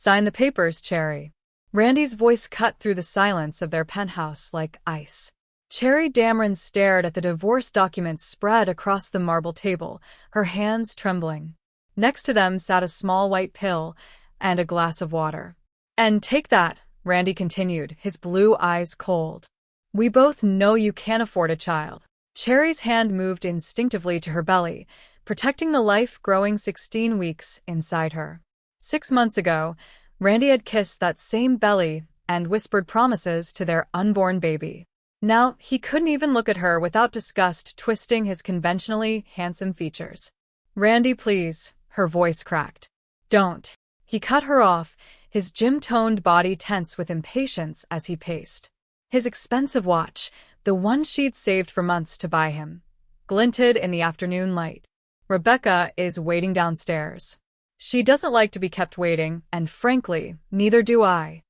Sign the papers, Cherry. Randy's voice cut through the silence of their penthouse like ice. Cherry Dameron stared at the divorce documents spread across the marble table, her hands trembling. Next to them sat a small white pill and a glass of water. And take that, Randy continued, his blue eyes cold. We both know you can't afford a child. Cherry's hand moved instinctively to her belly, protecting the life growing 16 weeks inside her. 6 months ago, Randy had kissed that same belly and whispered promises to their unborn baby. Now, he couldn't even look at her without disgust twisting his conventionally handsome features. Randy, please, her voice cracked. Don't. He cut her off, his gym-toned body tense with impatience as he paced. His expensive watch, the one she'd saved for months to buy him, glinted in the afternoon light. Rebecca is waiting downstairs. She doesn't like to be kept waiting, and frankly, neither do I.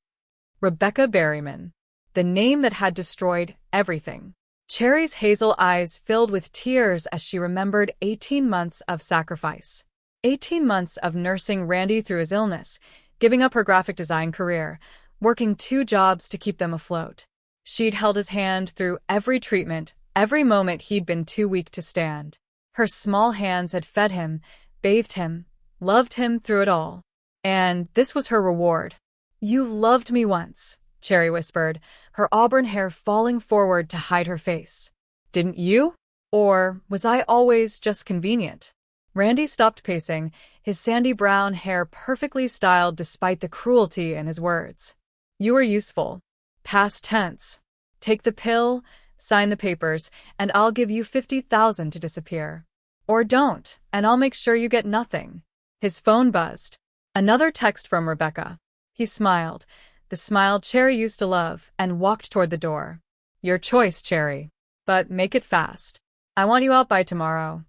Rebecca Berryman. The name that had destroyed everything. Cherry's hazel eyes filled with tears as she remembered 18 months of sacrifice. 18 months of nursing Randy through his illness, giving up her graphic design career, working 2 jobs to keep them afloat. She'd held his hand through every treatment, every moment he'd been too weak to stand. Her small hands had fed him, bathed him, loved him through it all. And this was her reward. You loved me once, Cherry whispered, her auburn hair falling forward to hide her face. Didn't you? Or was I always just convenient? Randy stopped pacing, his sandy brown hair perfectly styled despite the cruelty in his words. You were useful. Past tense. Take the pill, sign the papers, and I'll give you $50,000 to disappear. Or don't, and I'll make sure you get nothing. His phone buzzed. Another text from Rebecca. He smiled, the smile Cherry used to love, and walked toward the door. Your choice, Cherry. But make it fast. I want you out by tomorrow.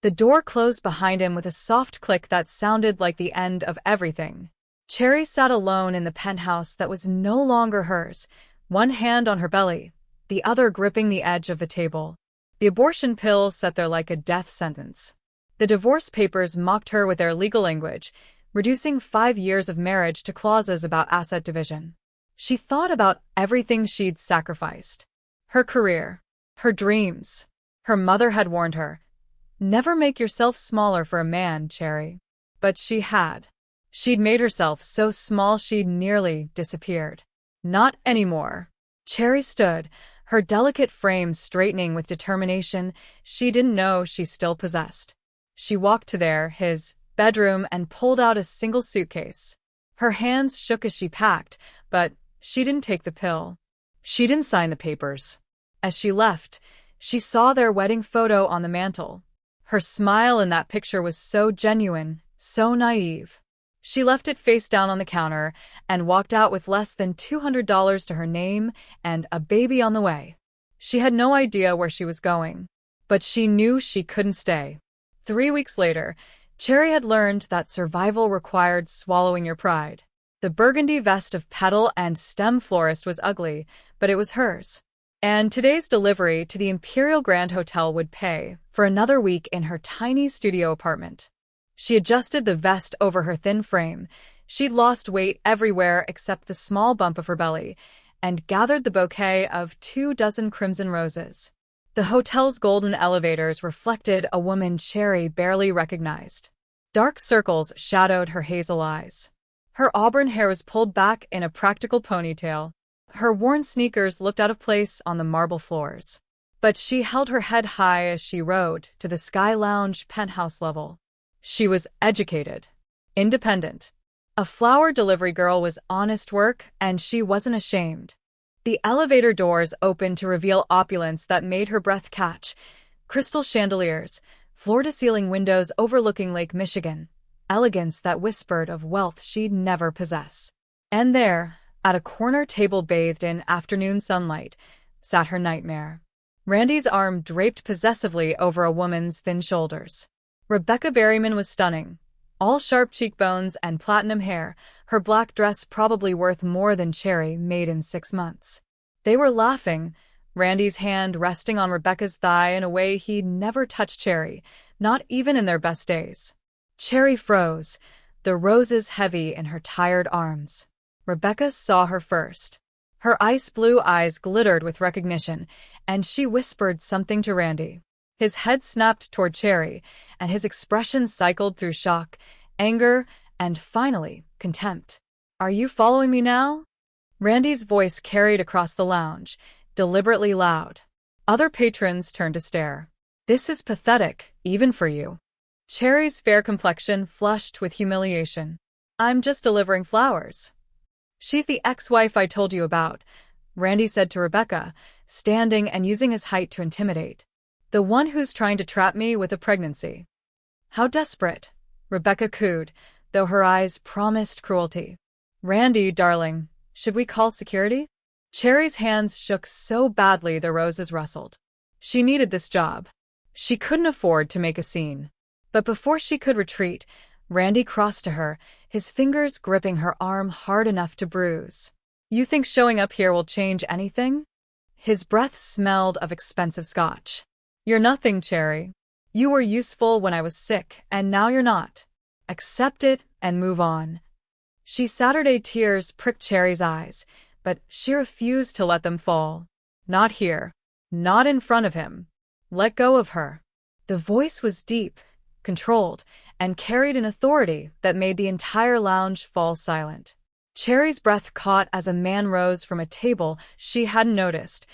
The door closed behind him with a soft click that sounded like the end of everything. Cherry sat alone in the penthouse that was no longer hers, one hand on her belly, the other gripping the edge of the table. The abortion pill sat there like a death sentence. The divorce papers mocked her with their legal language, reducing 5 years of marriage to clauses about asset division. She thought about everything she'd sacrificed. Her career, her dreams. Her mother had warned her, never make yourself smaller for a man, Cherry. But she had. She'd made herself so small she'd nearly disappeared. Not anymore. Cherry stood, her delicate frame straightening with determination she didn't know she still possessed. She walked to his bedroom, and pulled out a single suitcase. Her hands shook as she packed, but she didn't take the pill. She didn't sign the papers. As she left, she saw their wedding photo on the mantel. Her smile in that picture was so genuine, so naive. She left it face down on the counter and walked out with less than $200 to her name and a baby on the way. She had no idea where she was going, but she knew she couldn't stay. 3 weeks later, Cherry had learned that survival required swallowing your pride. The burgundy vest of petal and stem florist was ugly, but it was hers. And today's delivery to the Imperial Grand Hotel would pay for another week in her tiny studio apartment. She adjusted the vest over her thin frame. She'd lost weight everywhere except the small bump of her belly, and gathered the bouquet of 24 crimson roses. The hotel's golden elevators reflected a woman Cherry barely recognized. Dark circles shadowed her hazel eyes. Her auburn hair was pulled back in a practical ponytail. Her worn sneakers looked out of place on the marble floors. But she held her head high as she rode to the Sky Lounge penthouse level. She was educated, independent. A flower delivery girl was honest work, and she wasn't ashamed. The elevator doors opened to reveal opulence that made her breath catch. Crystal chandeliers, floor-to-ceiling windows overlooking Lake Michigan, elegance that whispered of wealth she'd never possess. And there, at a corner table bathed in afternoon sunlight, sat her nightmare. Randy's arm draped possessively over a woman's thin shoulders. Rebecca Berryman was stunning. All sharp cheekbones and platinum hair, her black dress probably worth more than Cherry made in 6 months. They were laughing, Randy's hand resting on Rebecca's thigh in a way he'd never touched Cherry, not even in their best days. Cherry froze, the roses heavy in her tired arms. Rebecca saw her first. Her ice-blue eyes glittered with recognition, and she whispered something to Randy. His head snapped toward Cherry, and his expression cycled through shock, anger, and finally, contempt. "Are you following me now?" Randy's voice carried across the lounge, deliberately loud. Other patrons turned to stare. "This is pathetic, even for you." Cherry's fair complexion flushed with humiliation. "I'm just delivering flowers." "She's the ex-wife I told you about," Randy said to Rebecca, standing and using his height to intimidate. "The one who's trying to trap me with a pregnancy." "How desperate," Rebecca cooed, though her eyes promised cruelty. "Randy, darling, should we call security?" Cherry's hands shook so badly the roses rustled. She needed this job. She couldn't afford to make a scene. But before she could retreat, Randy crossed to her, his fingers gripping her arm hard enough to bruise. "You think showing up here will change anything?" His breath smelled of expensive scotch. "You're nothing, Cherry. You were useful when I was sick, and now you're not. Accept it and move on." Saturday tears pricked Cherry's eyes, but she refused to let them fall. "Not here. Not in front of him. Let go of her." The voice was deep, controlled, and carried an authority that made the entire lounge fall silent. Cherry's breath caught as a man rose from a table she hadn't noticed,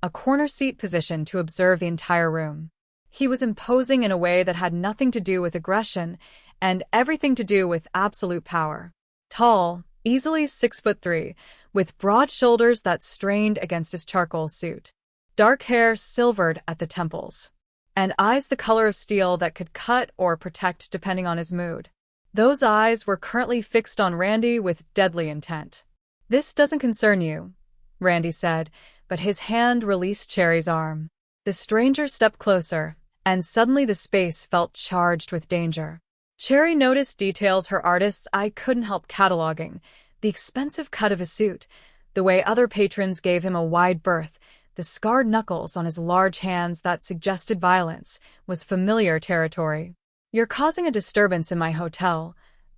a corner seat position to observe the entire room. He was imposing in a way that had nothing to do with aggression and everything to do with absolute power. Tall, easily 6'3", with broad shoulders that strained against his charcoal suit. Dark hair silvered at the temples, and eyes the color of steel that could cut or protect depending on his mood. Those eyes were currently fixed on Randy with deadly intent. "This doesn't concern you," Randy said, but his hand released Cherry's arm. The stranger stepped closer, and suddenly the space felt charged with danger. Cherry noticed details her artist's eye couldn't help cataloging: the expensive cut of his suit, the way other patrons gave him a wide berth, the scarred knuckles on his large hands that suggested violence, was familiar territory. "You're causing a disturbance in my hotel,"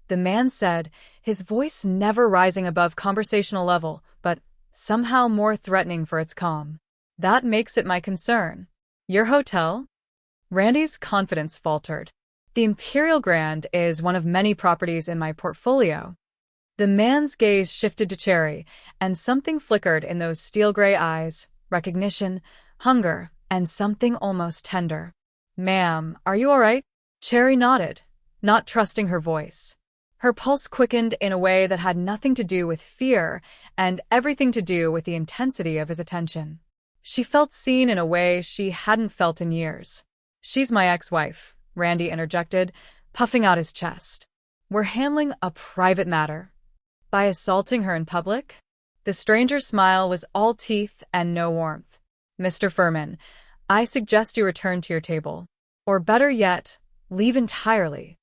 the man said, his voice never rising above conversational level, but somehow more threatening for its calm. "That makes it my concern." "Your hotel?" Randy's confidence faltered. "The Imperial Grand is one of many properties in my portfolio." The man's gaze shifted to Cherry, and something flickered in those steel-gray eyes: recognition, hunger, and something almost tender. "Ma'am, are you all right?" Cherry nodded, not trusting her voice. Her pulse quickened in a way that had nothing to do with fear and everything to do with the intensity of his attention. She felt seen in a way she hadn't felt in years. "She's my ex-wife," Randy interjected, puffing out his chest. "We're handling a private matter." "By assaulting her in public?" The stranger's smile was all teeth and no warmth. "Mr. Furman, I suggest you return to your table. Or better yet, leave entirely."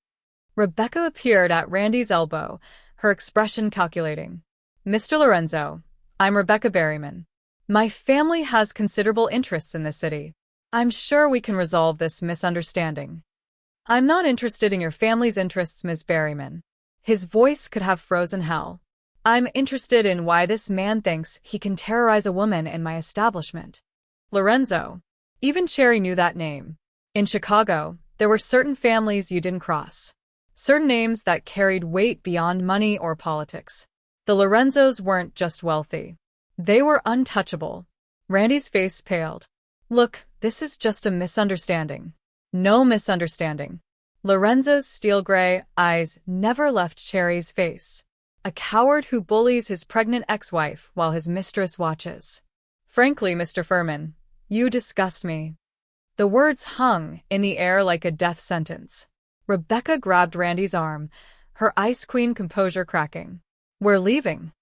Rebecca appeared at Randy's elbow, her expression calculating. "Mr. Lorenzo, I'm Rebecca Berryman. My family has considerable interests in this city. I'm sure we can resolve this misunderstanding." "I'm not interested in your family's interests, Ms. Berryman." His voice could have frozen hell. "I'm interested in why this man thinks he can terrorize a woman in my establishment." Lorenzo. Even Cherry knew that name. In Chicago, there were certain families you didn't cross. Certain names that carried weight beyond money or politics. The Lorenzos weren't just wealthy. They were untouchable. Randy's face paled. "Look, this is just a misunderstanding." "No misunderstanding." Lorenzo's steel-gray eyes never left Cherry's face. "A coward who bullies his pregnant ex-wife while his mistress watches." "Frankly, Mr. Furman, you disgust me." The words hung in the air like a death sentence. Rebecca grabbed Randy's arm, her Ice Queen composure cracking. "We're leaving."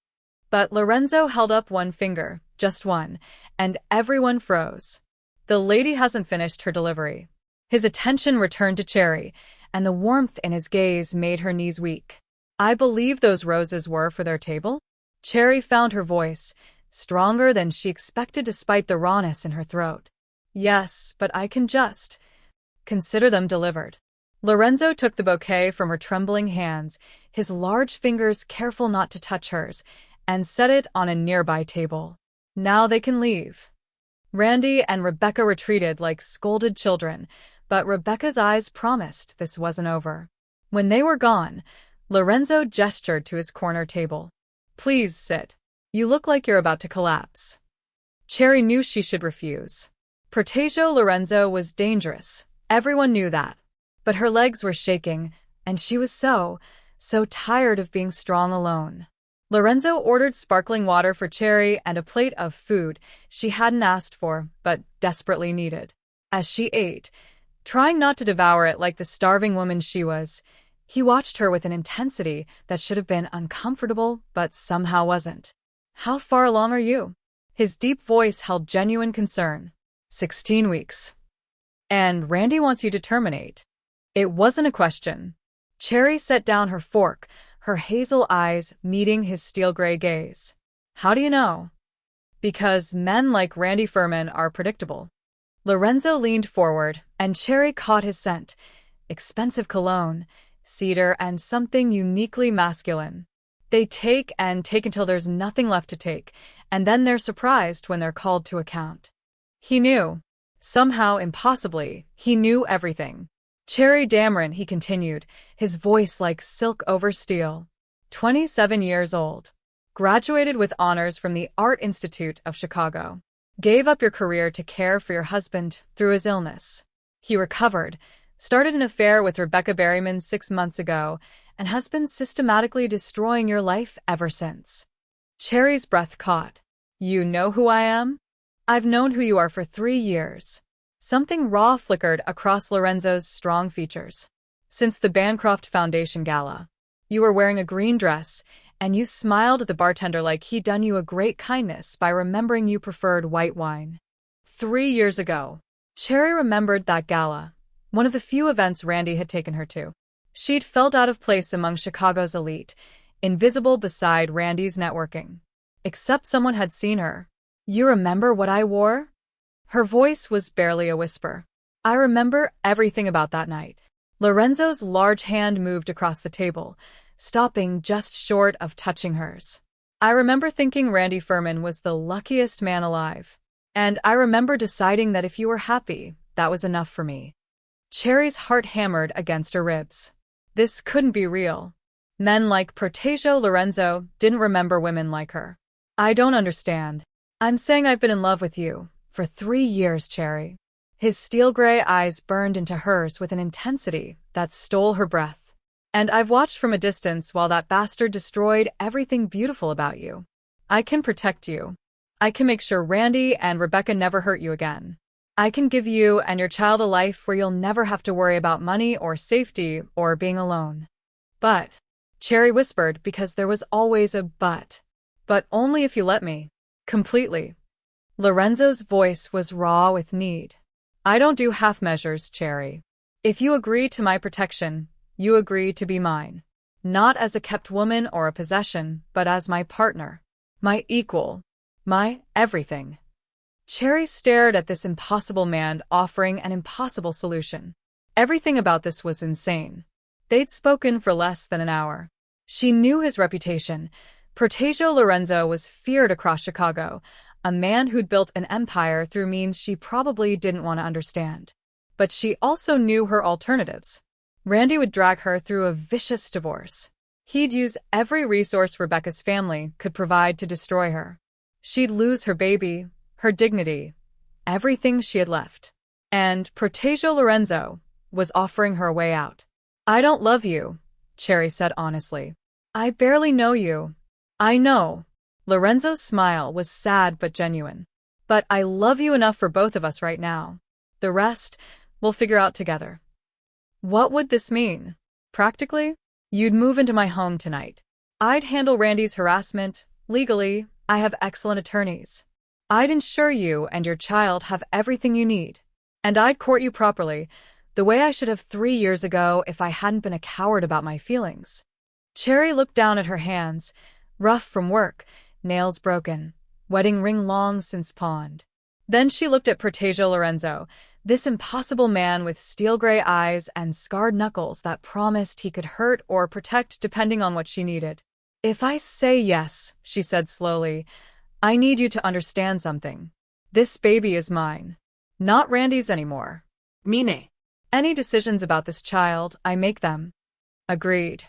But Lorenzo held up one finger, just one, and everyone froze. "The lady hasn't finished her delivery." His attention returned to Cherry, and the warmth in his gaze made her knees weak. "I believe those roses were for their table?" Cherry found her voice, stronger than she expected despite the rawness in her throat. "Yes, but I can just consider them delivered." Lorenzo took the bouquet from her trembling hands, his large fingers careful not to touch hers, and set it on a nearby table. Now they can leave. Randy and Rebecca retreated like scolded children, but Rebecca's eyes promised this wasn't over. When they were gone, Lorenzo gestured to his corner table. Please sit. You look like you're about to collapse. Cherry knew she should refuse. Protasio Lorenzo was dangerous. Everyone knew that. But her legs were shaking, and she was so tired of being strong alone. Lorenzo ordered sparkling water for Cherry and a plate of food she hadn't asked for, but desperately needed. As she ate, trying not to devour it like the starving woman she was, he watched her with an intensity that should have been uncomfortable but somehow wasn't. How far along are you? His deep voice held genuine concern. 16 weeks. And Randy wants you to terminate. It wasn't a question. Cherry set down her fork, her hazel eyes meeting his steel-gray gaze. How do you know? Because men like Randy Furman are predictable. Lorenzo leaned forward, and Cherry caught his scent. Expensive cologne, cedar, and something uniquely masculine. They take and take until there's nothing left to take, and then they're surprised when they're called to account. He knew. Somehow, impossibly, he knew everything. Cherry Dameron, he continued, his voice like silk over steel. 27 years old. Graduated with honors from the Art Institute of Chicago. Gave up your career to care for your husband through his illness. He recovered, started an affair with Rebecca Berryman 6 months ago, and has been systematically destroying your life ever since. Cherry's breath caught. You know who I am? I've known who you are for 3 years. Something raw flickered across Lorenzo's strong features. Since the Bancroft Foundation Gala. You were wearing a green dress, and you smiled at the bartender like he'd done you a great kindness by remembering you preferred white wine. 3 years ago. Cherry remembered that gala, one of the few events Randy had taken her to. She'd felt out of place among Chicago's elite, invisible beside Randy's networking. Except someone had seen her. You remember what I wore? Her voice was barely a whisper. I remember everything about that night. Lorenzo's large hand moved across the table, stopping just short of touching hers. I remember thinking Randy Furman was the luckiest man alive. And I remember deciding that if you were happy, that was enough for me. Cherry's heart hammered against her ribs. This couldn't be real. Men like Protasio Lorenzo didn't remember women like her. I don't understand. I'm saying I've been in love with you. For 3 years, Cherry. His steel-gray eyes burned into hers with an intensity that stole her breath. And I've watched from a distance while that bastard destroyed everything beautiful about you. I can protect you. I can make sure Randy and Rebecca never hurt you again. I can give you and your child a life where you'll never have to worry about money or safety or being alone. But, Cherry whispered because there was always a but. But only if you let me. Completely. Lorenzo's voice was raw with need. I don't do half measures, Cherry. If you agree to my protection, you agree to be mine. Not as a kept woman or a possession, but as my partner. My equal. My everything. Cherry stared at this impossible man offering an impossible solution. Everything about this was insane. They'd spoken for less than an hour. She knew his reputation. Protasio Lorenzo was feared across Chicago, a man who'd built an empire through means she probably didn't want to understand. But she also knew her alternatives. Randy would drag her through a vicious divorce. He'd use every resource Rebecca's family could provide to destroy her. She'd lose her baby, her dignity, everything she had left. And Protasio Lorenzo was offering her a way out. I don't love you, Cherry said honestly. I barely know you. I know. Lorenzo's smile was sad but genuine. But I love you enough for both of us right now. The rest, we'll figure out together. What would this mean? Practically, you'd move into my home tonight. I'd handle Randy's harassment. Legally, I have excellent attorneys. I'd ensure you and your child have everything you need. And I'd court you properly, the way I should have 3 years ago if I hadn't been a coward about my feelings. Cherry looked down at her hands, rough from work, nails broken, wedding ring long since pawned. Then she looked at Protasio Lorenzo, This impossible man with steel-gray eyes and scarred knuckles that promised he could hurt or protect depending on what she needed. "If I say yes," she said slowly, "I need you to understand something. This baby is mine. Not Randy's anymore." Mine. "Any decisions about this child, I make them." "Agreed.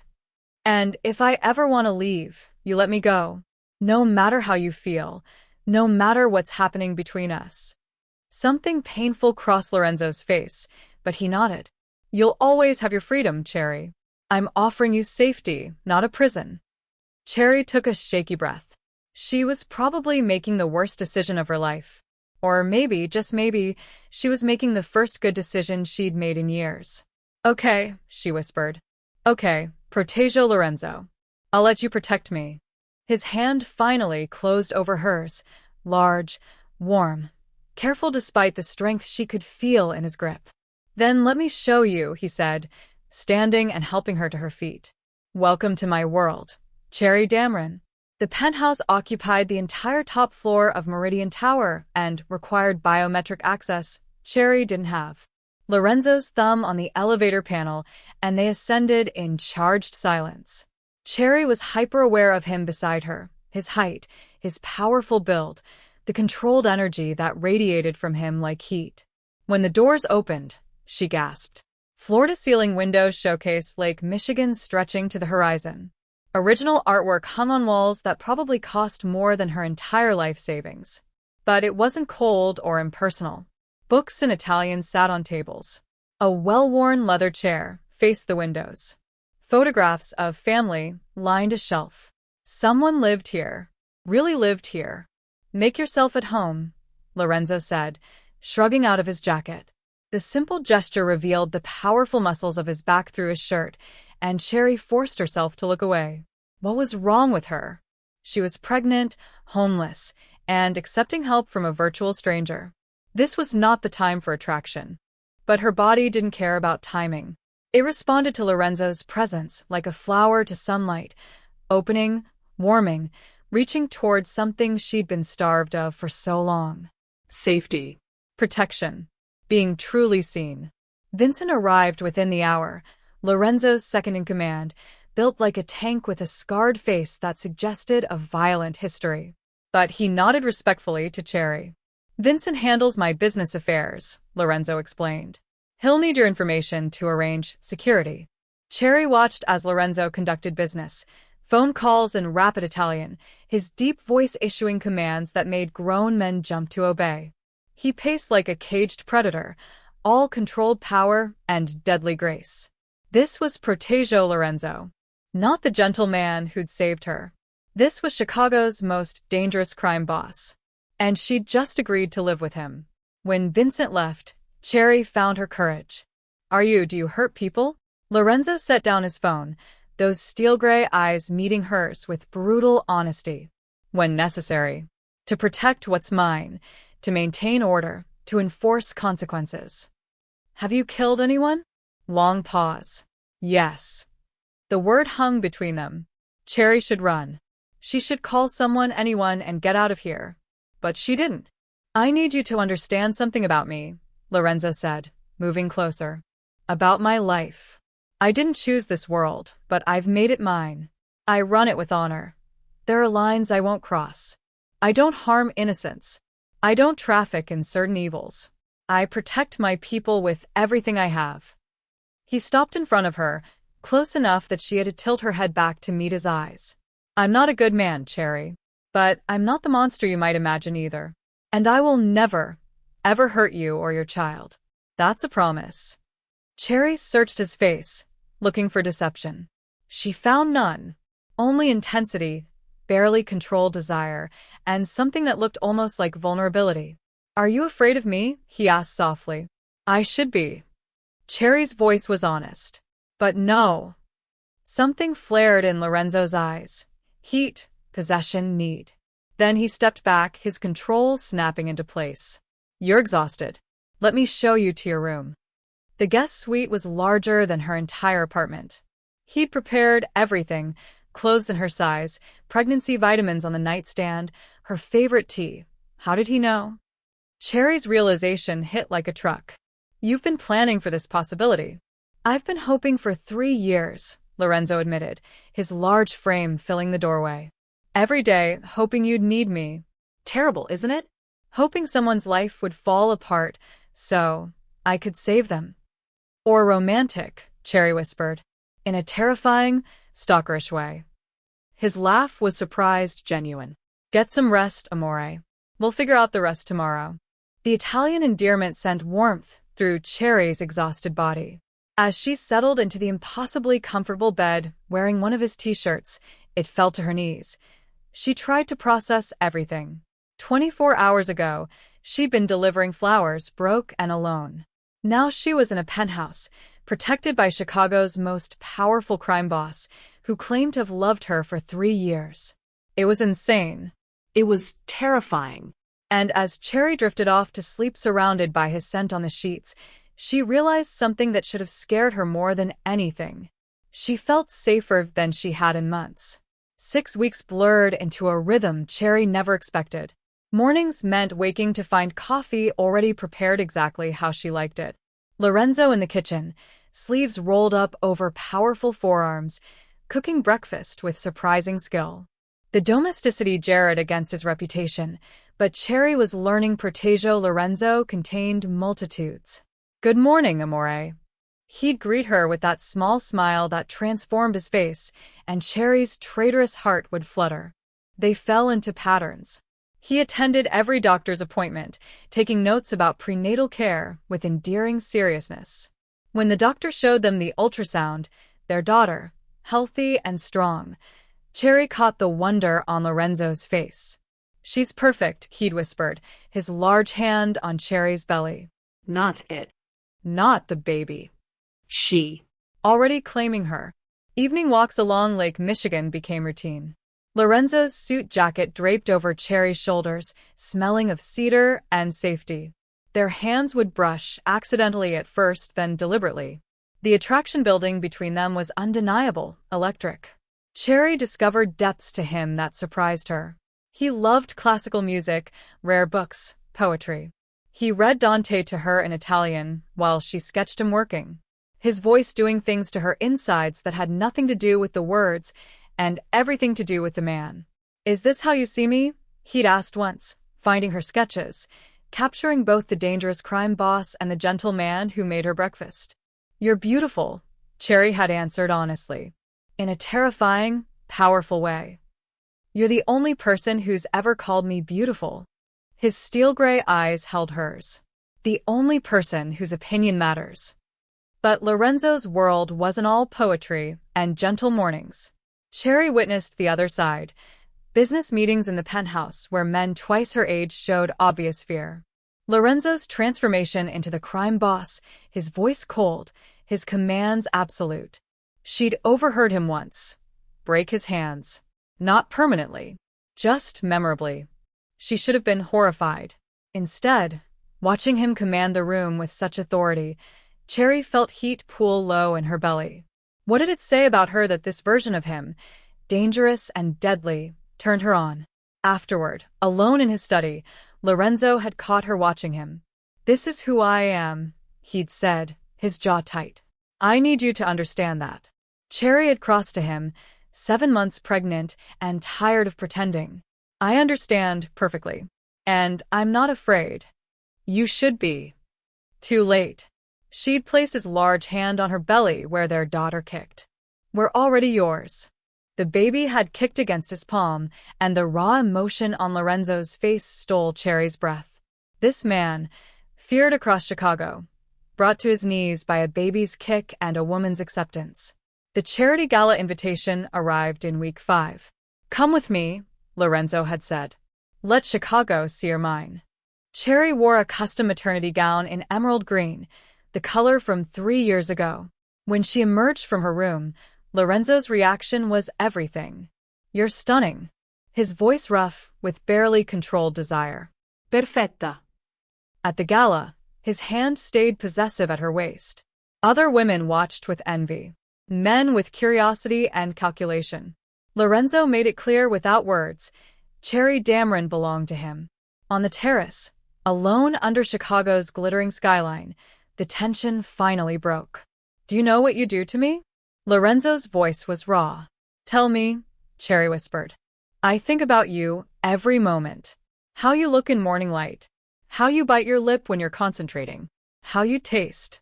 And if I ever want to leave, you let me go. No matter how you feel, no matter what's happening between us." Something painful crossed Lorenzo's face, but he nodded. "You'll always have your freedom, Cherry. I'm offering you safety, not a prison." Cherry took a shaky breath. She was probably making the worst decision of her life. Or maybe, just maybe, she was making the first good decision she'd made in years. "Okay," she whispered. "Okay, Protasio Lorenzo. I'll let you protect me." His hand finally closed over hers, large, warm, careful despite the strength she could feel in his grip. "Then let me show you," he said, standing and helping her to her feet. "Welcome to my world, Cherry Dameron." The penthouse occupied the entire top floor of Meridian Tower and required biometric access Cherry didn't have. Lorenzo's thumb on the elevator panel, and they ascended in charged silence. Cherry was hyper-aware of him beside her, his height, his powerful build, the controlled energy that radiated from him like heat. When the doors opened, she gasped. Floor-to-ceiling windows showcased Lake Michigan stretching to the horizon. Original artwork hung on walls that probably cost more than her entire life savings. But it wasn't cold or impersonal. Books in Italian sat on tables. A well-worn leather chair faced the windows. Photographs of family lined a shelf. Someone lived here. Really lived here. "Make yourself at home," Lorenzo said, shrugging out of his jacket. The simple gesture revealed the powerful muscles of his back through his shirt, and Cherry forced herself to look away. What was wrong with her? She was pregnant, homeless, and accepting help from a virtual stranger. This was not the time for attraction. But her body didn't care about timing. It responded to Lorenzo's presence like a flower to sunlight, opening, warming, reaching towards something she'd been starved of for so long. Safety. Protection. Being truly seen. Vincent arrived within the hour, Lorenzo's second-in-command, built like a tank with a scarred face that suggested a violent history. But he nodded respectfully to Cherry. "Vincent handles my business affairs," Lorenzo explained. "He'll need your information to arrange security." Cherry watched as Lorenzo conducted business, phone calls in rapid Italian, his deep voice issuing commands that made grown men jump to obey. He paced like a caged predator, all controlled power and deadly grace. This was Protasio Lorenzo, not the gentleman who'd saved her. This was Chicago's most dangerous crime boss, and she'd just agreed to live with him. When Vincent left, Cherry found her courage. Do you hurt people?" Lorenzo set down his phone, those steel-gray eyes meeting hers with brutal honesty. "When necessary. To protect what's mine, to maintain order, to enforce consequences." "Have you killed anyone?" Long pause. "Yes." The word hung between them. Cherry should run. She should call someone, anyone, and get out of here. But she didn't. "I need you to understand something about me," Lorenzo said, moving closer. "About my life. I didn't choose this world, but I've made it mine. I run it with honor. There are lines I won't cross. I don't harm innocents. I don't traffic in certain evils. I protect my people with everything I have." He stopped in front of her, close enough that she had to tilt her head back to meet his eyes. "I'm not a good man, Cherry. But I'm not the monster you might imagine either. And I will never, ever hurt you or your child. That's a promise." Cherry searched his face, looking for deception. She found none. Only intensity, barely controlled desire, and something that looked almost like vulnerability. "Are you afraid of me?" he asked softly. "I should be." Cherry's voice was honest. But no. Something flared in Lorenzo's eyes. Heat, possession, need. Then he stepped back, his control snapping into place. "You're exhausted. Let me show you to your room." The guest suite was larger than her entire apartment. He'd prepared everything, clothes in her size, pregnancy vitamins on the nightstand, her favorite tea. How did he know? Cherry's realization hit like a truck. You've been planning for this possibility. I've been hoping for 3 years, Lorenzo admitted, his large frame filling the doorway. Every day, hoping you'd need me. Terrible, isn't it? Hoping someone's life would fall apart so I could save them. Or romantic, Cherry whispered, in a terrifying, stalkerish way. His laugh was surprised, genuine. Get some rest, amore. We'll figure out the rest tomorrow. The Italian endearment sent warmth through Cherry's exhausted body. As she settled into the impossibly comfortable bed, wearing one of his t-shirts, it fell to her knees. She tried to process everything. 24 hours ago, she'd been delivering flowers, broke and alone. Now she was in a penthouse, protected by Chicago's most powerful crime boss, who claimed to have loved her for 3 years. It was insane. It was terrifying. And as Cherry drifted off to sleep surrounded by his scent on the sheets, she realized something that should have scared her more than anything. She felt safer than she had in months. 6 weeks blurred into a rhythm Cherry never expected. Mornings meant waking to find coffee already prepared exactly how she liked it. Lorenzo in the kitchen, sleeves rolled up over powerful forearms, cooking breakfast with surprising skill. The domesticity jarred against his reputation, but Cherry was learning Protasio Lorenzo contained multitudes. Good morning, amore. He'd greet her with that small smile that transformed his face, and Cherry's traitorous heart would flutter. They fell into patterns. He attended every doctor's appointment, taking notes about prenatal care with endearing seriousness. When the doctor showed them the ultrasound, their daughter, healthy and strong, Cherry caught the wonder on Lorenzo's face. She's perfect, he'd whispered, his large hand on Cherry's belly. Not it. Not the baby. She. Already claiming her. Evening walks along Lake Michigan became routine. Lorenzo's suit jacket draped over Cherry's shoulders, smelling of cedar and safety. Their hands would brush, accidentally at first, then deliberately. The attraction building between them was undeniable, electric. Cherry discovered depths to him that surprised her. He loved classical music, rare books, poetry. He read Dante to her in Italian while she sketched him working, his voice doing things to her insides that had nothing to do with the words and everything to do with the man. Is this how you see me? He'd asked once, finding her sketches, capturing both the dangerous crime boss and the gentle man who made her breakfast. You're beautiful, Cherry had answered honestly, in a terrifying, powerful way. You're the only person who's ever called me beautiful. His steel-gray eyes held hers. The only person whose opinion matters. But Lorenzo's world wasn't all poetry and gentle mornings. Cherry witnessed the other side. Business meetings in the penthouse where men twice her age showed obvious fear. Lorenzo's transformation into the crime boss, his voice cold, his commands absolute. She'd overheard him once break his hands. Not permanently, just memorably. She should have been horrified. Instead, watching him command the room with such authority, Cherry felt heat pool low in her belly. What did it say about her that this version of him, dangerous and deadly, turned her on? Afterward, alone in his study, Lorenzo had caught her watching him. This is who I am, he'd said, his jaw tight. I need you to understand that. Cherry had crossed to him, 7 months pregnant and tired of pretending. I understand perfectly. And I'm not afraid. You should be. Too late. She'd placed his large hand on her belly where their daughter kicked. We're already yours. The baby had kicked against his palm, and the raw emotion on Lorenzo's face stole Cherry's breath. This man, feared across Chicago, brought to his knees by a baby's kick and a woman's acceptance. The charity gala invitation arrived in week 5. Come with me, Lorenzo had said. Let Chicago see your mine. Cherry wore a custom maternity gown in emerald green, the color from 3 years ago. When she emerged from her room, Lorenzo's reaction was everything. You're stunning. His voice rough, with barely controlled desire. Perfetta. At the gala, his hand stayed possessive at her waist. Other women watched with envy. Men with curiosity and calculation. Lorenzo made it clear without words, Cherry Dameron belonged to him. On the terrace, alone under Chicago's glittering skyline, The tension finally broke. "Do you know what you do to me?" Lorenzo's voice was raw. "Tell me," Cherry whispered. "I think about you every moment. How you look in morning light. How you bite your lip when you're concentrating. How you taste."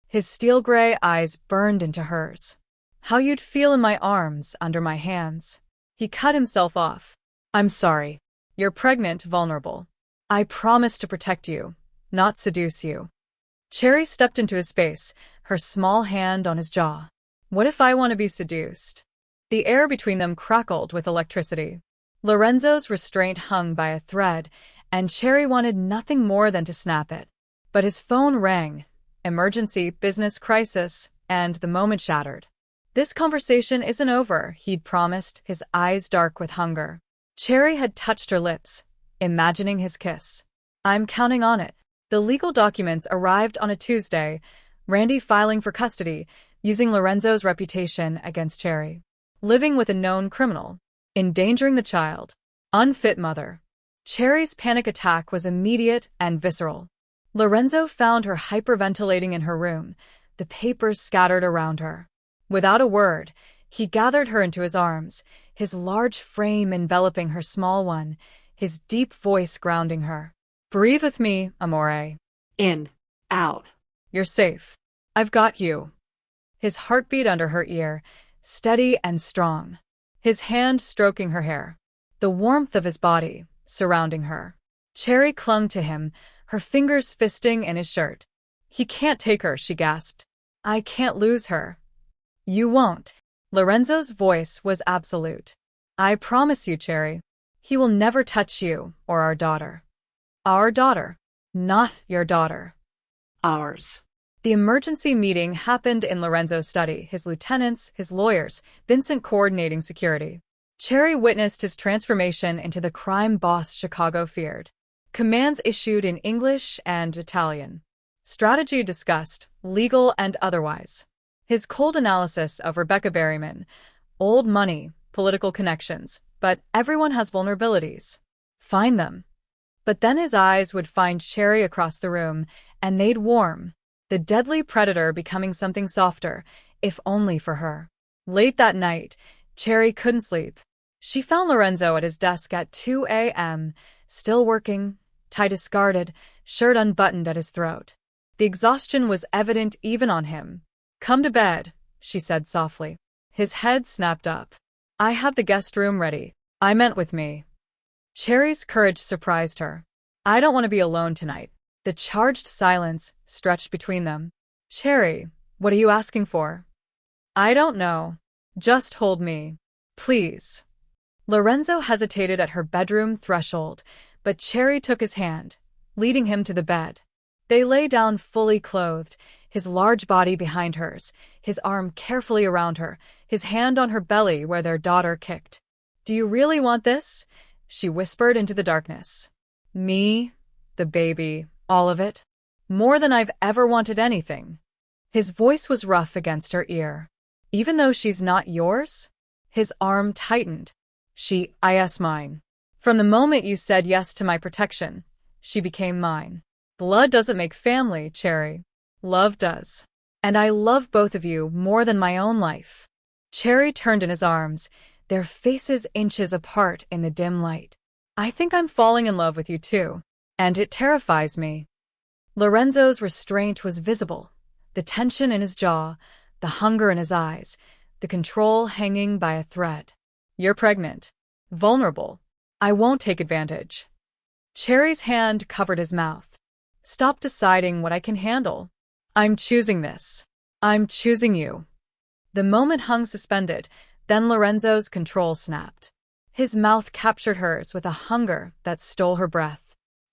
His steel-gray eyes burned into hers. "How you'd feel in my arms, under my hands." He cut himself off. "I'm sorry. You're pregnant, vulnerable. I promise to protect you, not seduce you." Cherry stepped into his space, her small hand on his jaw. "What if I want to be seduced?" The air between them crackled with electricity. Lorenzo's restraint hung by a thread, and Cherry wanted nothing more than to snap it. But his phone rang. Emergency, business crisis, and the moment shattered. "This conversation isn't over," he'd promised, his eyes dark with hunger. Cherry had touched her lips, imagining his kiss. "I'm counting on it." The legal documents arrived on a Tuesday, Randy filing for custody, using Lorenzo's reputation against Cherry. Living with a known criminal. Endangering the child. Unfit mother. Cherry's panic attack was immediate and visceral. Lorenzo found her hyperventilating in her room, the papers scattered around her. Without a word, he gathered her into his arms, his large frame enveloping her small one, his deep voice grounding her. "Breathe with me, amore. In. Out. You're safe. I've got you." His heartbeat under her ear, steady and strong. His hand stroking her hair. The warmth of his body, surrounding her. Cherry clung to him, her fingers fisting in his shirt. "He can't take her," she gasped. "I can't lose her." "You won't." Lorenzo's voice was absolute. "I promise you, Cherry. He will never touch you or our daughter." "Our daughter. Not your daughter." Ours. The emergency meeting happened in Lorenzo's study, his lieutenants, his lawyers, Vincent coordinating security. Cherry witnessed his transformation into the crime boss Chicago feared. Commands issued in English and Italian. Strategy discussed, legal and otherwise. His cold analysis of Rebecca Berryman. Old money, political connections, but everyone has vulnerabilities. Find them. But then his eyes would find Cherry across the room, and they'd warm. The deadly predator becoming something softer, if only for her. Late that night, Cherry couldn't sleep. She found Lorenzo at his desk at 2 a.m., still working, tie discarded, shirt unbuttoned at his throat. The exhaustion was evident even on him. "Come to bed," she said softly. His head snapped up. "I have the guest room ready. I meant with me." Cherry's courage surprised her. "I don't want to be alone tonight." The charged silence stretched between them. "Cherry, what are you asking for?" "I don't know. Just hold me. Please." Lorenzo hesitated at her bedroom threshold, but Cherry took his hand, leading him to the bed. They lay down fully clothed, his large body behind hers, his arm carefully around her, his hand on her belly where their daughter kicked. "Do you really want this?" she whispered into the darkness. "Me, the baby, all of it? More than I've ever wanted anything." His voice was rough against her ear. "Even though she's not yours?" His arm tightened. "Is mine. From the moment you said yes to my protection, she became mine. Blood doesn't make family, Cherry. Love does. And I love both of you more than my own life." Cherry turned in his arms, their faces inches apart in the dim light. "I think I'm falling in love with you too. And it terrifies me." Lorenzo's restraint was visible, the tension in his jaw, the hunger in his eyes, the control hanging by a thread. "You're pregnant. Vulnerable. I won't take advantage." Cherry's hand covered his mouth. "Stop deciding what I can handle. I'm choosing this. I'm choosing you." The moment hung suspended, then Lorenzo's control snapped. His mouth captured hers with a hunger that stole her breath.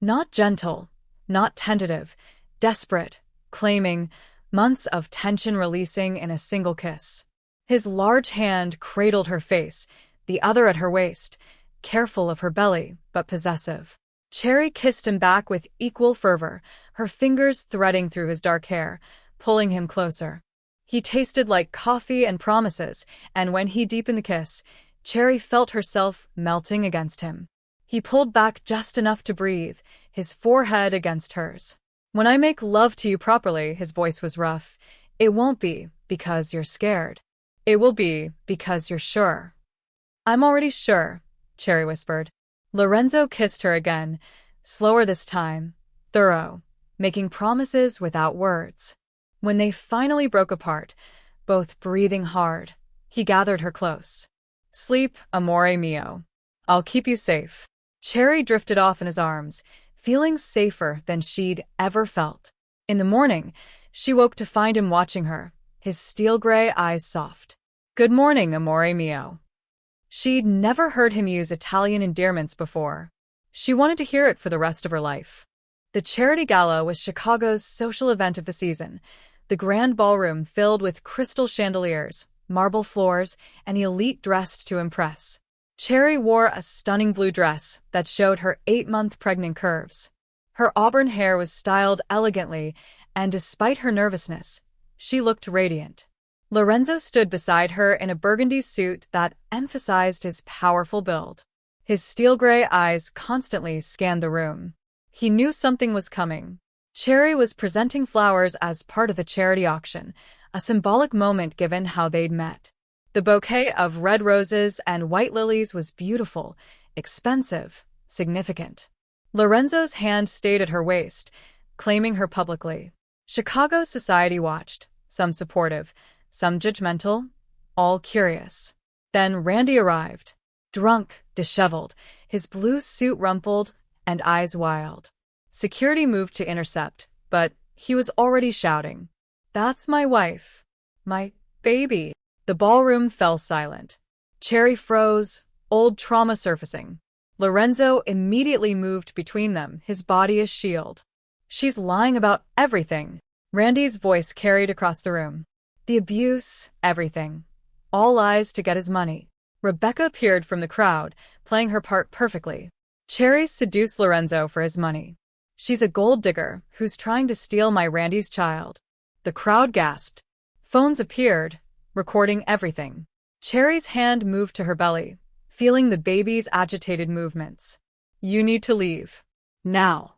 Not gentle, not tentative, desperate, claiming, months of tension releasing in a single kiss. His large hand cradled her face, the other at her waist, careful of her belly, but possessive. Cherry kissed him back with equal fervor, her fingers threading through his dark hair, pulling him closer. He tasted like coffee and promises, and when he deepened the kiss, Cherry felt herself melting against him. He pulled back just enough to breathe, his forehead against hers. When I make love to you properly, his voice was rough, it won't be because you're scared. It will be because you're sure. I'm already sure, Cherry whispered. Lorenzo kissed her again, slower this time, thorough, making promises without words. When they finally broke apart, both breathing hard, he gathered her close. Sleep, amore mio. I'll keep you safe. Cherry drifted off in his arms, feeling safer than she'd ever felt. In the morning, she woke to find him watching her, his steel-gray eyes soft. Good morning, amore mio. She'd never heard him use Italian endearments before. She wanted to hear it for the rest of her life. The charity gala was Chicago's social event of the season, the grand ballroom filled with crystal chandeliers, marble floors, and elite dressed to impress. Cherry wore a stunning blue dress that showed her 8-month pregnant curves. Her auburn hair was styled elegantly, and despite her nervousness, she looked radiant. Lorenzo stood beside her in a burgundy suit that emphasized his powerful build. His steel-gray eyes constantly scanned the room. He knew something was coming. Cherry was presenting flowers as part of the charity auction, a symbolic moment given how they'd met. The bouquet of red roses and white lilies was beautiful, expensive, significant. Lorenzo's hand stayed at her waist, claiming her publicly. Chicago society watched, some supportive, some judgmental, all curious. Then Randy arrived, drunk, disheveled, his blue suit rumpled, and eyes wild. Security moved to intercept, but he was already shouting, "That's my wife. My baby." The ballroom fell silent. Cherry froze, old trauma surfacing. Lorenzo immediately moved between them, his body a shield. "She's lying about everything." Randy's voice carried across the room. The abuse, everything. All lies to get his money. Rebecca appeared from the crowd, playing her part perfectly. Cherry seduced Lorenzo for his money. "She's a gold digger who's trying to steal my Randy's child." The crowd gasped. Phones appeared, recording everything. Cherry's hand moved to her belly, feeling the baby's agitated movements. "You need to leave. Now."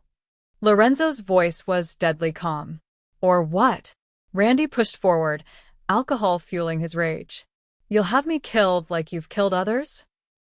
Lorenzo's voice was deadly calm. "Or what?" Randy pushed forward, alcohol fueling his rage. "You'll have me killed like you've killed others?"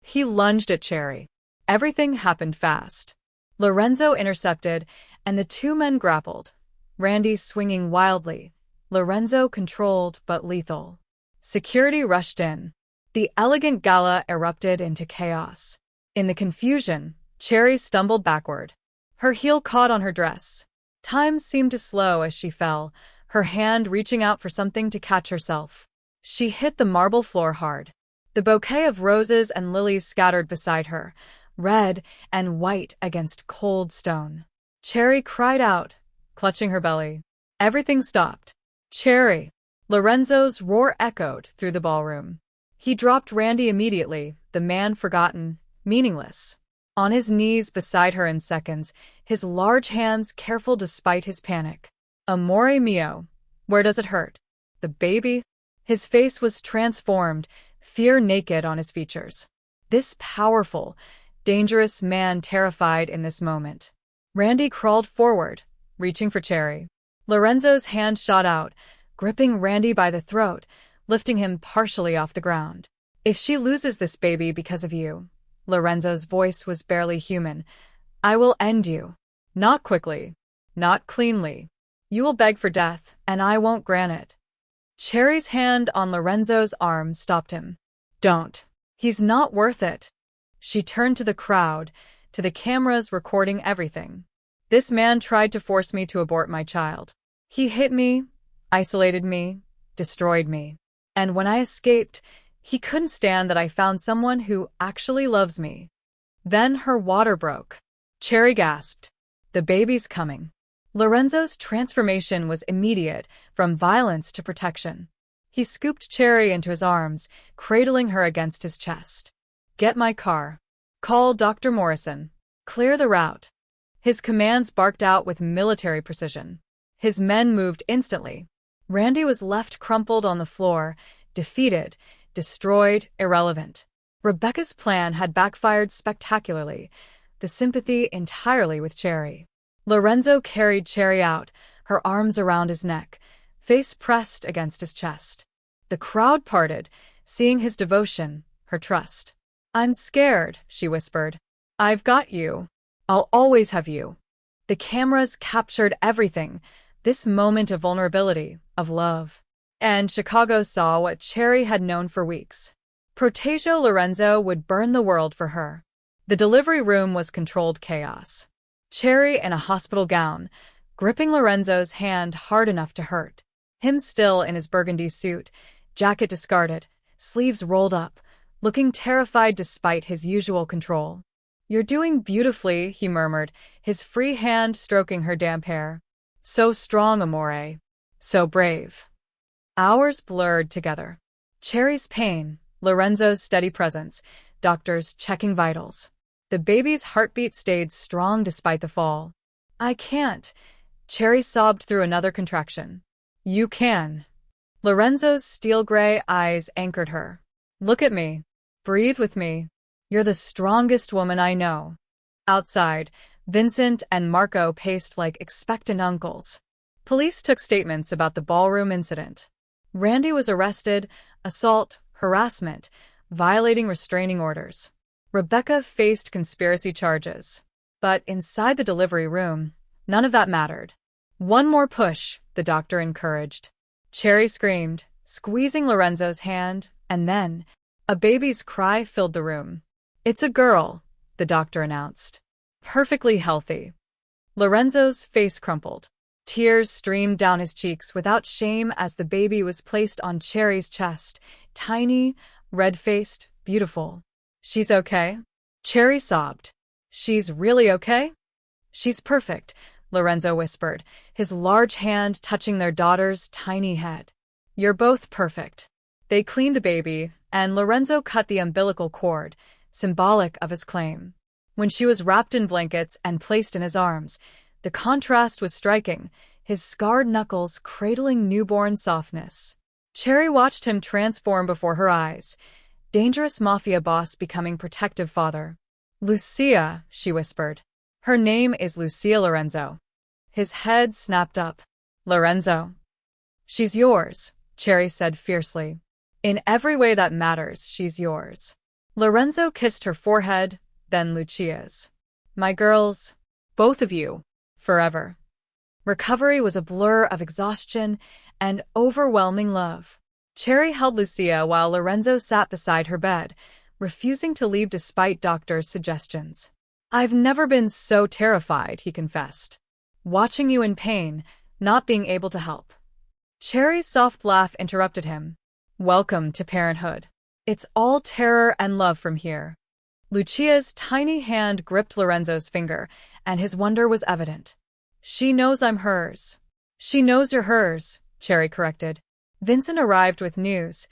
He lunged at Cherry. Everything happened fast. Lorenzo intercepted, and the two men grappled, Randy swinging wildly, Lorenzo controlled but lethal. Security rushed in. The elegant gala erupted into chaos. In the confusion, Cherry stumbled backward. Her heel caught on her dress. Time seemed to slow as she fell, her hand reaching out for something to catch herself. She hit the marble floor hard. The bouquet of roses and lilies scattered beside her, red and white against cold stone. Cherry cried out, clutching her belly. Everything stopped. "Cherry!" Lorenzo's roar echoed through the ballroom. He dropped Randy immediately, the man forgotten, meaningless. On his knees beside her in seconds, his large hands careful despite his panic. "Amore mio, where does it hurt? The baby?" His face was transformed, fear naked on his features. This powerful, dangerous man terrified in this moment. Randy crawled forward, reaching for Cherry. Lorenzo's hand shot out, gripping Randy by the throat, lifting him partially off the ground. "If she loses this baby because of you," Lorenzo's voice was barely human, "I will end you. Not quickly, not cleanly. You will beg for death, and I won't grant it." Cherry's hand on Lorenzo's arm stopped him. "Don't. He's not worth it." She turned to the crowd, to the cameras recording everything. "This man tried to force me to abort my child. He hit me, isolated me, destroyed me. And when I escaped, he couldn't stand that I found someone who actually loves me." Then her water broke. Cherry gasped. "The baby's coming." Lorenzo's transformation was immediate, from violence to protection. He scooped Cherry into his arms, cradling her against his chest. "Get my car. Call Dr. Morrison. Clear the route." His commands barked out with military precision. His men moved instantly. Randy was left crumpled on the floor, defeated, destroyed, irrelevant. Rebecca's plan had backfired spectacularly, the sympathy entirely with Cherry. Lorenzo carried Cherry out, her arms around his neck, face pressed against his chest. The crowd parted, seeing his devotion, her trust. "I'm scared," she whispered. "I've got you. I'll always have you." The cameras captured everything, this moment of vulnerability, of love. And Chicago saw what Cherry had known for weeks. Protasio Lorenzo would burn the world for her. The delivery room was controlled chaos. Cherry in a hospital gown, gripping Lorenzo's hand hard enough to hurt. Him still in his burgundy suit, jacket discarded, sleeves rolled up, looking terrified despite his usual control. "You're doing beautifully," he murmured, his free hand stroking her damp hair. "So strong, amore. So brave." Hours blurred together. Cherry's pain, Lorenzo's steady presence, doctors checking vitals. The baby's heartbeat stayed strong despite the fall. "I can't." Cherry sobbed through another contraction. "You can." Lorenzo's steel-gray eyes anchored her. "Look at me. Breathe with me. You're the strongest woman I know." Outside, Vincent and Marco paced like expectant uncles. Police took statements about the ballroom incident. Randy was arrested, assault, harassment, violating restraining orders. Rebecca faced conspiracy charges. But inside the delivery room, none of that mattered. "One more push," the doctor encouraged. Cherry screamed, squeezing Lorenzo's hand, and then a baby's cry filled the room. "It's a girl," the doctor announced. "Perfectly healthy." Lorenzo's face crumpled. Tears streamed down his cheeks without shame as the baby was placed on Cherry's chest, tiny, red-faced, beautiful. "She's okay?" Cherry sobbed. "She's really okay?" "She's perfect," Lorenzo whispered, his large hand touching their daughter's tiny head. "You're both perfect." They cleaned the baby, and Lorenzo cut the umbilical cord, symbolic of his claim. When she was wrapped in blankets and placed in his arms, the contrast was striking, his scarred knuckles cradling newborn softness. Cherry watched him transform before her eyes, dangerous mafia boss becoming protective father. "Lucia," she whispered. "Her name is Lucia Lorenzo." His head snapped up. "Lorenzo." "She's yours," Cherry said fiercely. "In every way that matters, she's yours." Lorenzo kissed her forehead, then Lucia's. "My girls, both of you, forever." Recovery was a blur of exhaustion and overwhelming love. Cherry held Lucia while Lorenzo sat beside her bed, refusing to leave despite doctors' suggestions. "I've never been so terrified," he confessed. "Watching you in pain, not being able to help." Cherry's soft laugh interrupted him. "Welcome to parenthood. It's all terror and love from here." Lucia's tiny hand gripped Lorenzo's finger, and his wonder was evident. "She knows I'm hers." "She knows you're hers," Cherry corrected. Vincent arrived with news.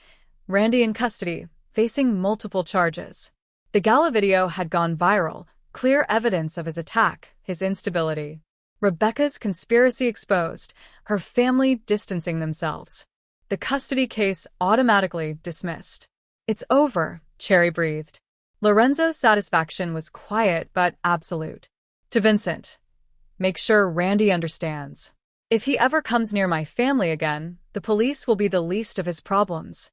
Randy in custody, facing multiple charges. The gala video had gone viral, clear evidence of his attack, his instability. Rebecca's conspiracy exposed, her family distancing themselves. The custody case automatically dismissed. "It's over," Cherry breathed. Lorenzo's satisfaction was quiet but absolute. To Vincent, "Make sure Randy understands. If he ever comes near my family again, the police will be the least of his problems."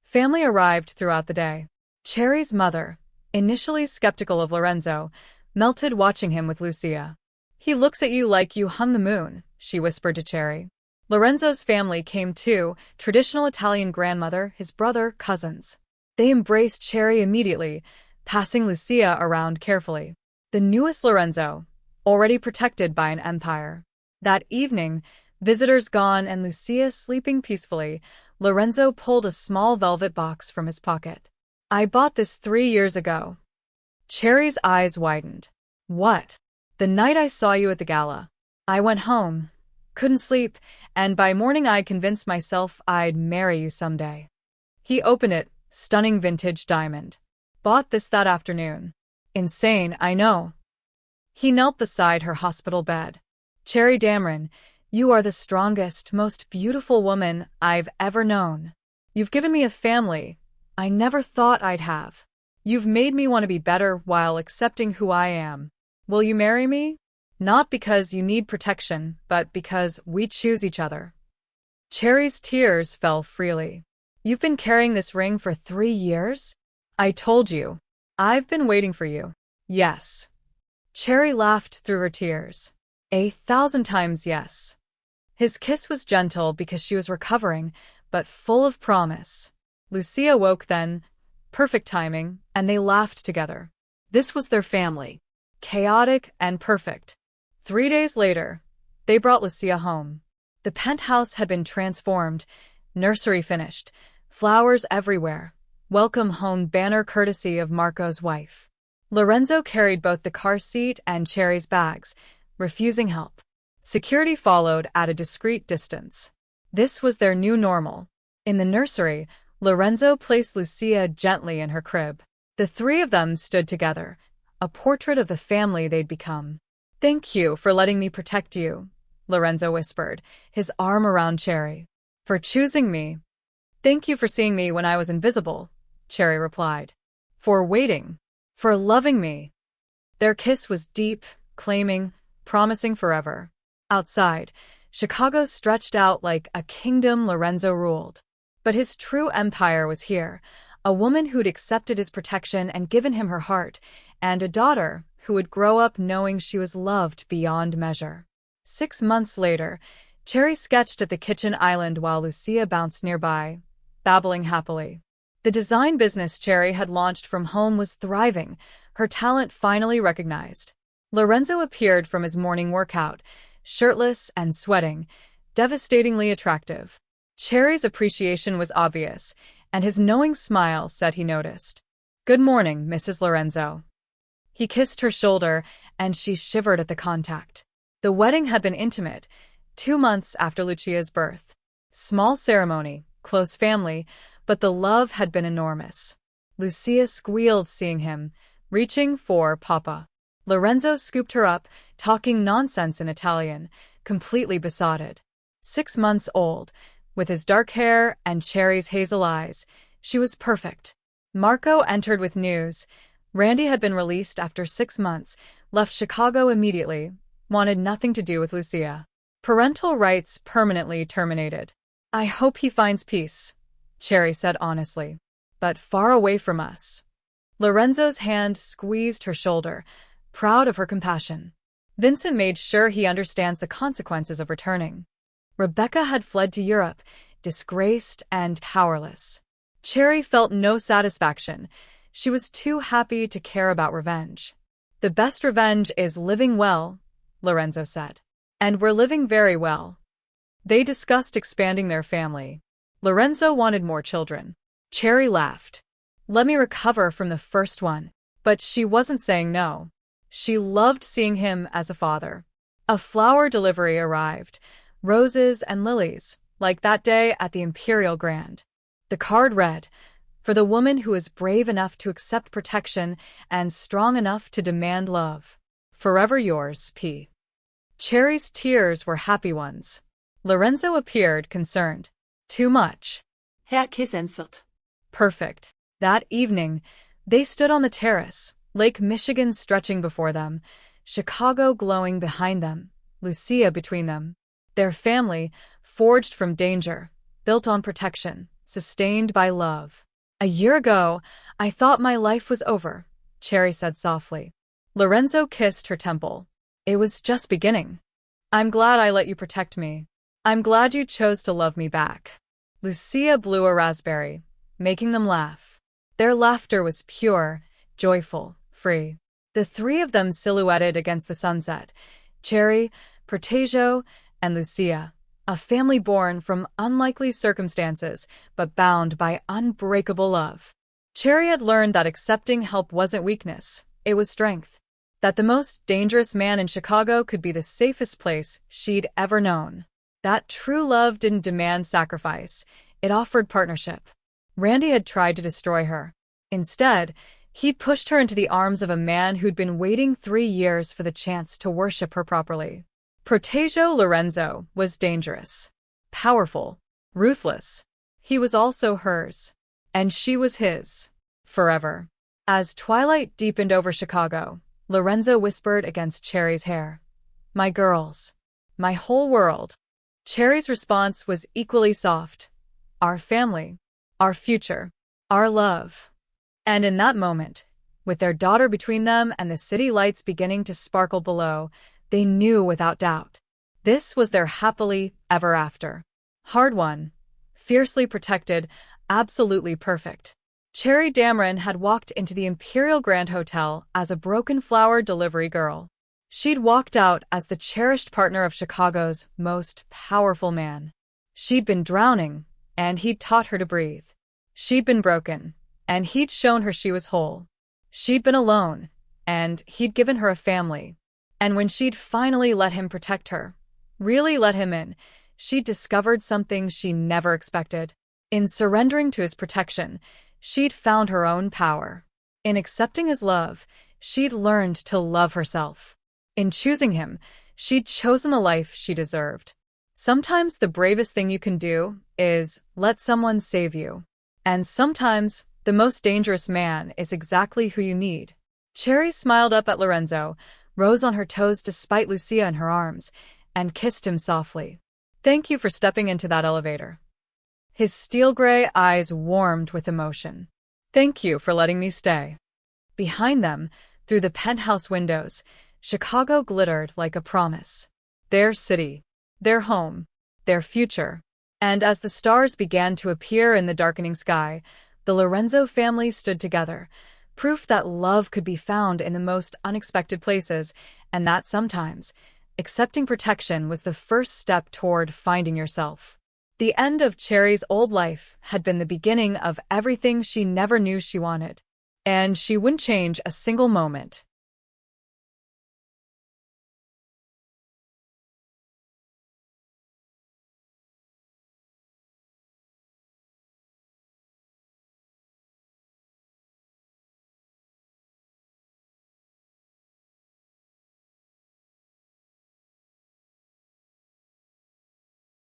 Family arrived throughout the day. Cherry's mother, initially skeptical of Lorenzo, melted watching him with Lucia. "He looks at you like you hung the moon," she whispered to Cherry. Lorenzo's family came too, traditional Italian grandmother, his brother, cousins. They embraced Cherry immediately, passing Lucia around carefully. The newest Lorenzo, already protected by an empire. That evening, visitors gone and Lucia sleeping peacefully, Lorenzo pulled a small velvet box from his pocket. "I bought this 3 years ago." Cherry's eyes widened. "What?" "The night I saw you at the gala. I went home, couldn't sleep, and by morning I convinced myself I'd marry you someday." He opened it, stunning vintage diamond. "Bought this that afternoon." "Insane, I know." He knelt beside her hospital bed. "Cherry Dameron, you are the strongest, most beautiful woman I've ever known. You've given me a family I never thought I'd have. You've made me want to be better while accepting who I am. Will you marry me?" Not because you need protection, but because we choose each other. Cherry's tears fell freely. You've been carrying this ring for 3 years? I told you. I've been waiting for you. Yes. Cherry laughed through her tears. 1,000 times yes. His kiss was gentle because she was recovering, but full of promise. Lucia woke then, perfect timing, and they laughed together. This was their family. Chaotic and perfect. 3 days later, they brought Lucia home. The penthouse had been transformed, nursery finished, flowers everywhere. Welcome home banner courtesy of Marco's wife. Lorenzo carried both the car seat and Cherry's bags, refusing help. Security followed at a discreet distance. This was their new normal. In the nursery, Lorenzo placed Lucia gently in her crib. The three of them stood together, a portrait of the family they'd become. Thank you for letting me protect you, Lorenzo whispered, his arm around Cherry. For choosing me. Thank you for seeing me when I was invisible, Cherry replied. For waiting. For loving me. Their kiss was deep, claiming, promising forever. Outside, Chicago stretched out like a kingdom Lorenzo ruled. But his true empire was here, a woman who'd accepted his protection and given him her heart, and a daughter who would grow up knowing she was loved beyond measure. 6 months later, Cherry sketched at the kitchen island while Lucia bounced nearby, babbling happily. The design business Cherry had launched from home was thriving, her talent finally recognized. Lorenzo appeared from his morning workout, shirtless and sweating, devastatingly attractive. Cherry's appreciation was obvious, and his knowing smile said he noticed. Good morning, Mrs. Lorenzo. He kissed her shoulder, and she shivered at the contact. The wedding had been intimate, 2 months after Lucia's birth. Small ceremony, close family, but the love had been enormous. Lucia squealed seeing him, reaching for Papa. Lorenzo scooped her up, talking nonsense in Italian, completely besotted. 6 months old, with his dark hair and Cherry's hazel eyes, she was perfect. Marco entered with news. Randy had been released after 6 months, left Chicago immediately, wanted nothing to do with Lucia. Parental rights permanently terminated. I hope he finds peace, Cherry said honestly. But far away from us. Lorenzo's hand squeezed her shoulder, proud of her compassion. Vincent made sure he understands the consequences of returning. Rebecca had fled to Europe, disgraced and powerless. Cherry felt no satisfaction. She was too happy to care about revenge. The best revenge is living well, Lorenzo said. And we're living very well. They discussed expanding their family. Lorenzo wanted more children. Cherry laughed. Let me recover from the first one. But she wasn't saying no. She loved seeing him as a father. A flower delivery arrived. Roses and lilies, like that day at the Imperial Grand. The card read, for the woman who is brave enough to accept protection and strong enough to demand love. Forever yours, P. Cherry's tears were happy ones. Lorenzo appeared concerned. Too much. Herr Kissenselt. Perfect. That evening, they stood on the terrace, Lake Michigan stretching before them, Chicago glowing behind them, Lucia between them. Their family, forged from danger, built on protection, sustained by love. A year ago, I thought my life was over, Cherry said softly. Lorenzo kissed her temple. It was just beginning. I'm glad I let you protect me. I'm glad you chose to love me back. Lucia blew a raspberry, making them laugh. Their laughter was pure, joyful, free. The three of them silhouetted against the sunset, Cherry, Protasio, and Lucia, a family born from unlikely circumstances, but bound by unbreakable love. Cherry had learned that accepting help wasn't weakness, it was strength. That the most dangerous man in Chicago could be the safest place she'd ever known. That true love didn't demand sacrifice, it offered partnership. Randy had tried to destroy her. Instead, he'd pushed her into the arms of a man who'd been waiting 3 years for the chance to worship her properly. Protasio Lorenzo was dangerous, powerful, ruthless. He was also hers, and she was his, forever. As twilight deepened over Chicago, Lorenzo whispered against Cherry's hair, My girls. My whole world. Cherry's response was equally soft. Our family. Our future. Our love. And in that moment, with their daughter between them and the city lights beginning to sparkle below, they knew without doubt. This was their happily ever after. Hard-won, fiercely protected, absolutely perfect. Cherry Dameron had walked into the Imperial Grand Hotel as a broken flower delivery girl. She'd walked out as the cherished partner of Chicago's most powerful man. She'd been drowning, and he'd taught her to breathe. She'd been broken, and he'd shown her she was whole. She'd been alone, and he'd given her a family. And when she'd finally let him protect her, really let him in, she'd discovered something she never expected. In surrendering to his protection, she'd found her own power. In accepting his love, she'd learned to love herself. In choosing him, she'd chosen the life she deserved. Sometimes the bravest thing you can do is let someone save you. And sometimes the most dangerous man is exactly who you need. Cherry smiled up at Lorenzo, rose on her toes despite Lucia in her arms, and kissed him softly. Thank you for stepping into that elevator. His steel-gray eyes warmed with emotion. Thank you for letting me stay. Behind them, through the penthouse windows, Chicago glittered like a promise. Their city, their home, their future. And as the stars began to appear in the darkening sky, the Lorenzo family stood together, proof that love could be found in the most unexpected places, and that sometimes, accepting protection was the first step toward finding yourself. The end of Cherry's old life had been the beginning of everything she never knew she wanted. And she wouldn't change a single moment,